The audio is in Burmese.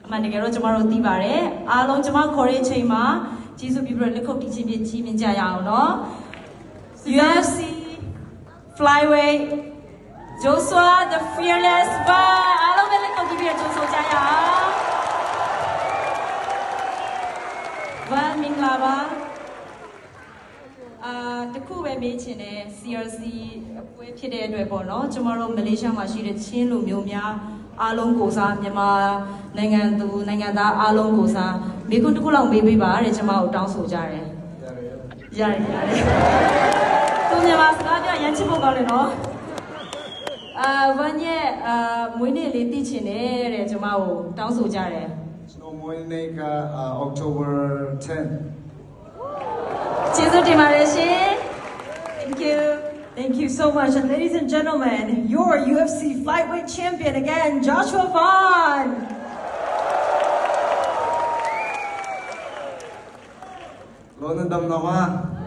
အမှန်တကယ်တော့ကျမတို့သိပါတယ်အားလုံးကျမခေါ်တဲ့အချိန်မှာကျေးဇူးပြုပြီးလက်ခုပ်တီးခြင်းဖြင့်ချီးမြှင့်ကြရအောင်နော် UFC Flyweight Joshua the Fearless ပါအားလုံးပဲလက်ခုပ်တီးပြီးကြိုဆိုကြရအောင်ဗန်မင်္ဂလာပါတခုပဲမေးချင်တယ် CRC အပွဲဖြစ်တဲ့အတွက်ပေါ့နော်ကျမတို့မလေးရှားမှာရှိတဲ့ချင်းလူမျိုးများအားလုံးကိုစားမြန်မာနိုင်ငံသူနိုင်ငံသားအားလုံးကိုစားမိခွန်းတစ်ခုလောက်မေးပေးပါတဲ့ကျမတို့တောင်းဆိုကြတယ်ရတယ်သူမြန်မာစကားပြောရမ်းချစ်ဖို့ကောင်းတယ်နော်ဗန်ရဲ့မွေးနေ့လေးသိချင်တယ်တဲ့ကျမတို့တောင်းဆိုကြတယ်ကျွန်တော်မွေးနေ့က October 10 ကျေးဇူးတင်ပါတယ်ရှင် Thank you Thank you so much. And ladies and gentlemen, your UFC flyweight champion again, Joshua Vaughn. Lona Damnawa.